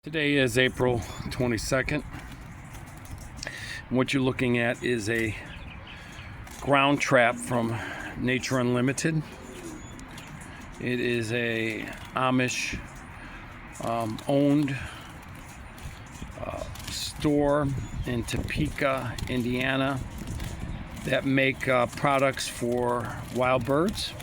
Today is April 22nd. And what you're looking at is a ground trap from Nature Unlimited. It is a Amish owned store in Topeka, Indiana that make products for wild birds.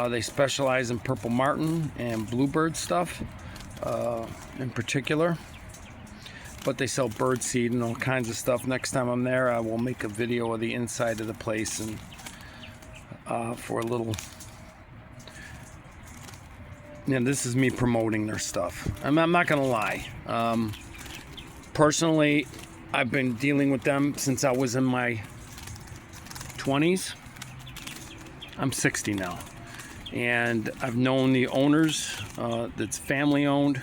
They specialize in purple martin and bluebird stuff. In particular, but they sell bird seed and all kinds of stuff. Next time I'm there, I will make a video of the inside of the place and for a little. Yeah, this is me promoting their stuff. I'm not gonna lie. Personally, I've been dealing with them since I was in my 20s. I'm 60 now. And I've known the owners, that's family owned,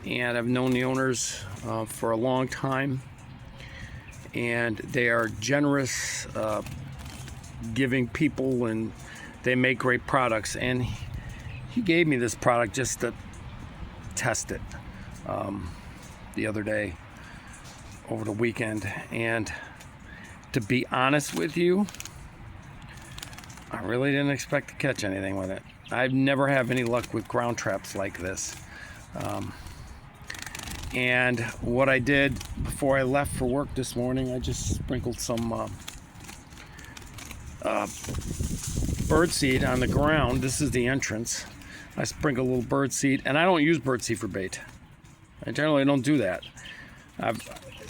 and I've known the owners for a long time, and they are generous, giving people, and they make great products. And he gave me this product just to test it the other day over the weekend, and to be honest with you, I really didn't expect to catch anything with it. I've never had any luck with ground traps like this. And what I did before I left for work this morning, I just sprinkled some bird seed on the ground. This is the entrance. I sprinkle a little bird seed, and I don't use bird seed for bait. I generally don't do that.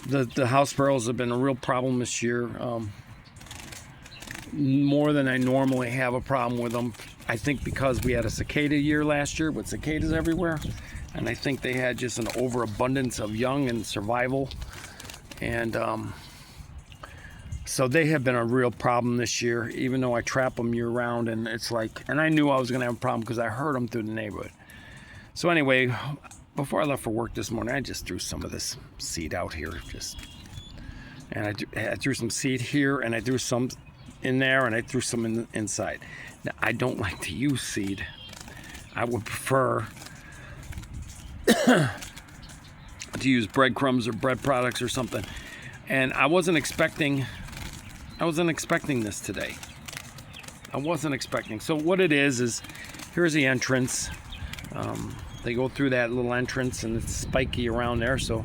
The house sparrows have been a real problem this year. More than I normally have a problem with them. I think because we had a cicada year last year with cicadas everywhere, and I think they had just an overabundance of young and survival, and so they have been a real problem this year, even though I trap them year round. And it's like, and I knew I was gonna have a problem because I heard them through the neighborhood. So anyway, before I left for work this morning, I just threw some of this seed out here, and I threw some seed here, and I threw some in there, and I threw some in the inside. Now, I don't like to use seed. I would prefer to use breadcrumbs or bread products or something. And I wasn't expecting this today. I wasn't expecting. So what it is here's the entrance. They go through that little entrance, and it's spiky around there, so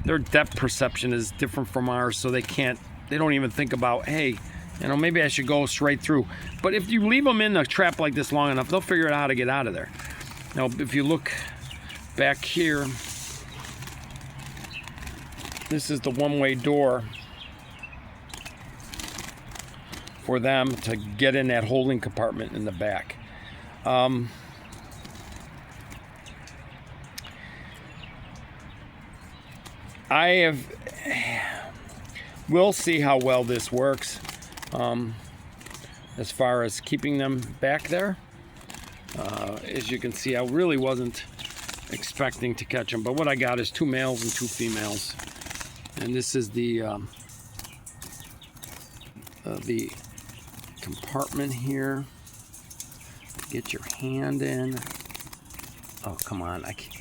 their depth perception is different from ours, so they don't even think about, hey, maybe I should go straight through. But if you leave them in a trap like this long enough, they'll figure out how to get out of there. Now, if you look back here, this is the one-way door for them to get in that holding compartment in the back. We'll see how well this works. As far as keeping them back there, as you can see, I really wasn't expecting to catch them, but what I got is 2 males and 2 females, and this is the compartment here. Get your hand in. Oh, come on, I can't.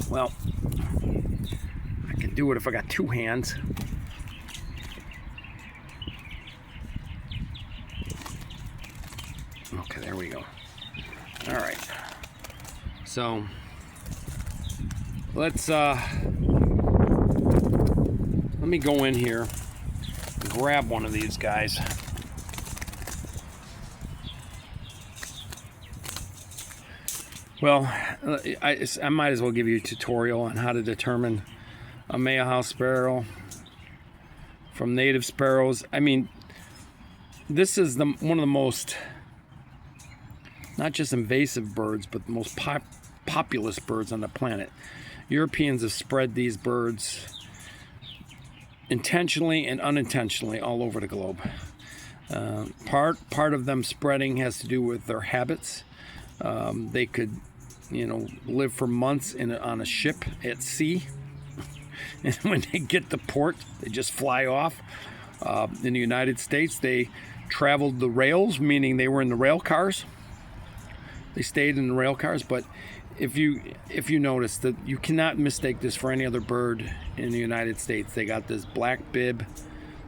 Well, I can do it if I got 2 hands. Okay, there we go. All right. So let me go in here and grab one of these guys. Well, I might as well give you a tutorial on how to determine a male house sparrow from native sparrows. I mean, this is one of the most, not just invasive birds, but the most populous birds on the planet. Europeans have spread these birds intentionally and unintentionally all over the globe. Part of them spreading has to do with their habits. They could, live for months on a ship at sea, and when they get to port, they just fly off. In the United States, they traveled the rails, meaning they were in the rail cars. They stayed in the rail cars, but if you notice that you cannot mistake this for any other bird in the United States. They got this black bib.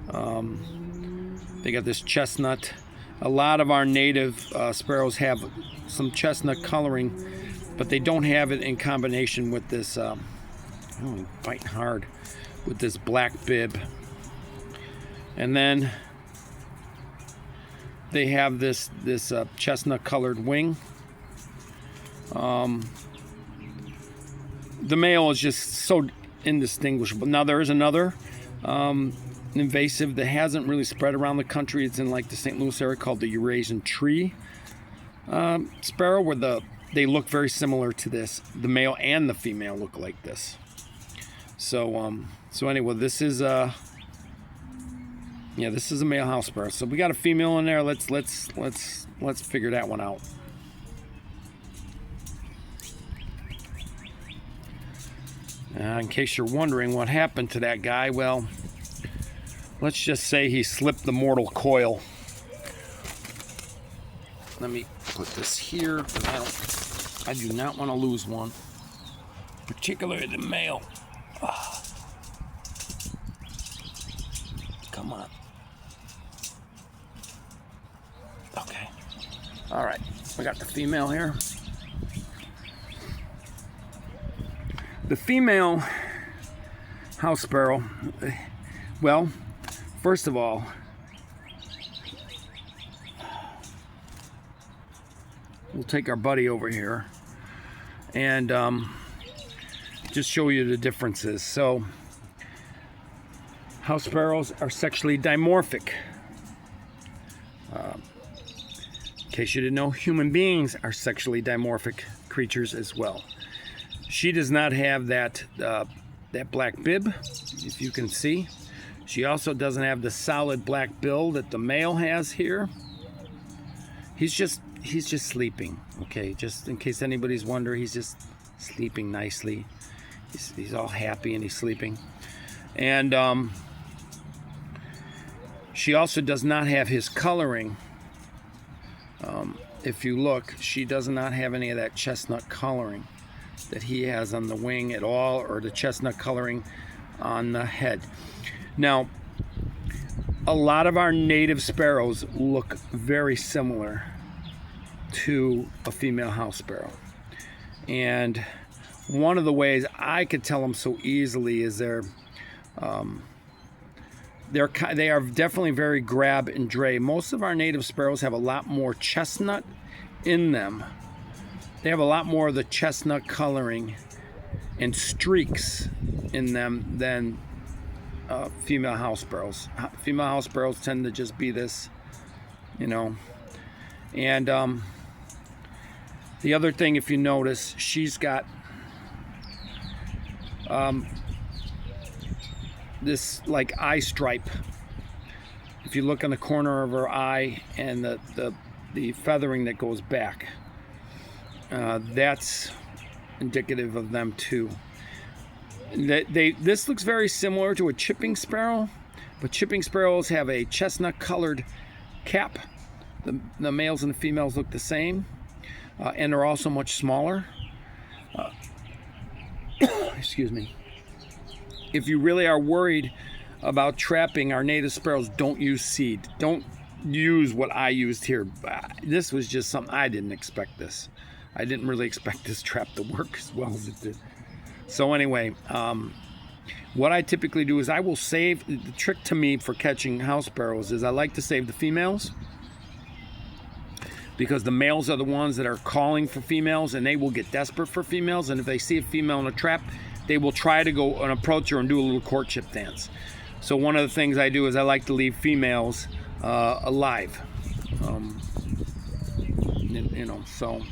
They got this chestnut. A lot of our native sparrows have some chestnut coloring, but they don't have it in combination with this, biting hard, with this black bib. And then they have this chestnut colored wing. The male is just so indistinguishable. Now there is another invasive that hasn't really spread around the country. It's in like the St. Louis area, called the Eurasian tree sparrow, where they look very similar to this. The male and the female look like this. So anyway, this is a male house sparrow. So we got a female in there. Let's figure that one out. In case you're wondering what happened to that guy, well, let's just say he slipped the mortal coil. Let me put this here, because I do not want to lose one, particularly the male. Come on. Okay. All right. We got the female here. The female house sparrow, well, first of all, we'll take our buddy over here and just show you the differences. So, house sparrows are sexually dimorphic. In case you didn't know, human beings are sexually dimorphic creatures as well. She does not have that black bib, if you can see. She also doesn't have the solid black bill that the male has here. He's just sleeping. Okay, just in case anybody's wondering, he's just sleeping nicely. He's all happy and he's sleeping. And she also does not have his coloring. If you look, she does not have any of that chestnut coloring that he has on the wing at all, or the chestnut coloring on the head. Now, a lot of our native sparrows look very similar to a female house sparrow. And one of the ways I could tell them so easily is they are definitely very grab and dray. Most of our native sparrows have a lot more chestnut in them. They have a lot more of the chestnut coloring and streaks in them than female house sparrows. Female house sparrows tend to just be this, And the other thing, if you notice, she's got this like eye stripe. If you look on the corner of her eye and the feathering that goes back, that's indicative of them too. This looks very similar to a chipping sparrow, but chipping sparrows have a chestnut colored cap. The males and the females look the same, and they're also much smaller. Excuse me. If you really are worried about trapping our native sparrows, don't use seed. Don't use what I used here. This was just something I didn't expect this. I didn't really expect this trap to work as well as it did. So anyway, what I typically do is I will save. The trick to me for catching house sparrows is I like to save the females, because the males are the ones that are calling for females, and they will get desperate for females. And if they see a female in a trap, they will try to go and approach her and do a little courtship dance. So one of the things I do is I like to leave females alive. So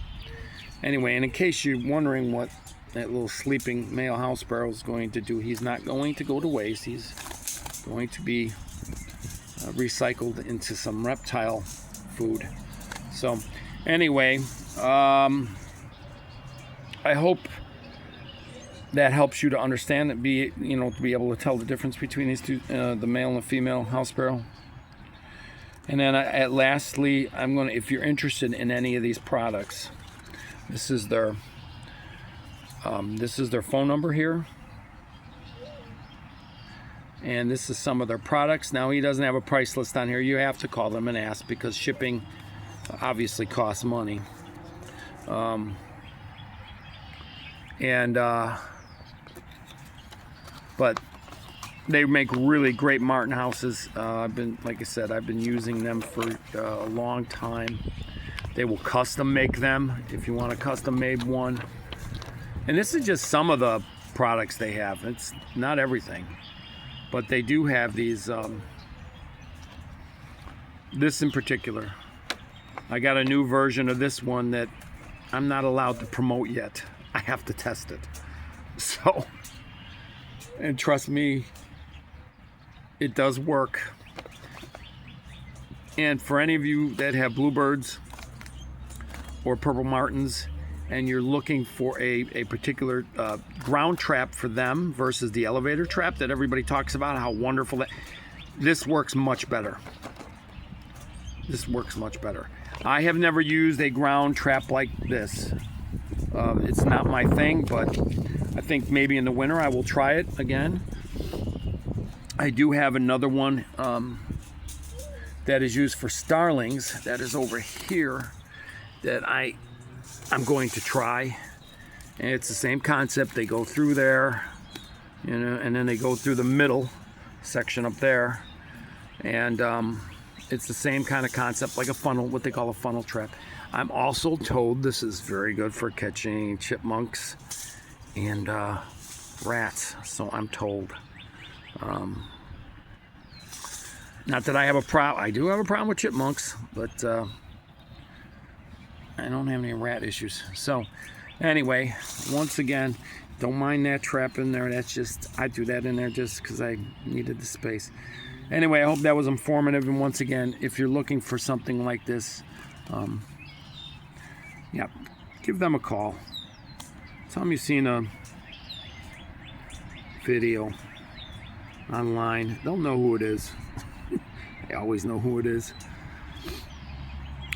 anyway, and in case you're wondering what that little sleeping male house sparrow is going to do, he's not going to go to waste. He's going to be recycled into some reptile food. So anyway, I hope that helps you to understand that, to be able to tell the difference between these two, the male and the female house sparrow. And then lastly, if you're interested in any of these products, this is their phone number here. And this is some of their products. Now, he doesn't have a price list on here. You have to call them and ask, because shipping obviously costs money. But they make really great Martin houses. Like I said, I've been using them for a long time. They will custom make them if you want a custom made one. And this is just some of the products they have. It's not everything, but they do have these. This in particular, I got a new version of this one that I'm not allowed to promote yet. I have to test it. So, and trust me, it does work. And for any of you that have bluebirds or purple martins, and you're looking for a particular ground trap for them versus the elevator trap that everybody talks about, how wonderful that, this works much better. This works much better. I have never used a ground trap like this. It's not my thing, but I think maybe in the winter I will try it again. I do have another one that is used for starlings, that is over here, that I'm going to try. And it's the same concept. They go through there, you know, and then they go through the middle section up there, and it's the same kind of concept, like a funnel, what they call a funnel trap. I'm also told this is very good for catching chipmunks and rats, so I'm told. Not that I have a problem. I do have a problem with chipmunks, but I don't have any rat issues. So anyway, once again, don't mind that trap in there. That's just, I threw that in there just because I needed the space. Anyway, I hope that was informative. And once again, if you're looking for something like this, yeah, give them a call. Tell them you've seen a video online. They'll know who it is. They always know who it is.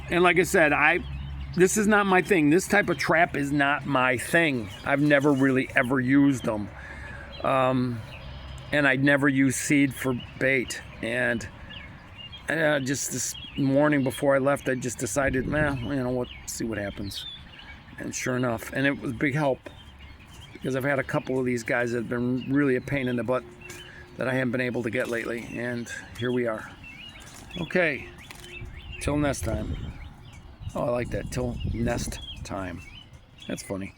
And like I said, this is not my thing. This type of trap is not my thing. I've never really ever used them. And I'd never used seed for bait. And just this morning before I left, I just decided, man, you know what, see what happens. And sure enough, and it was a big help, because I've had a couple of these guys that have been really a pain in the butt that I haven't been able to get lately. And here we are. Okay, till next time. Oh, I like that, till nest time. That's funny.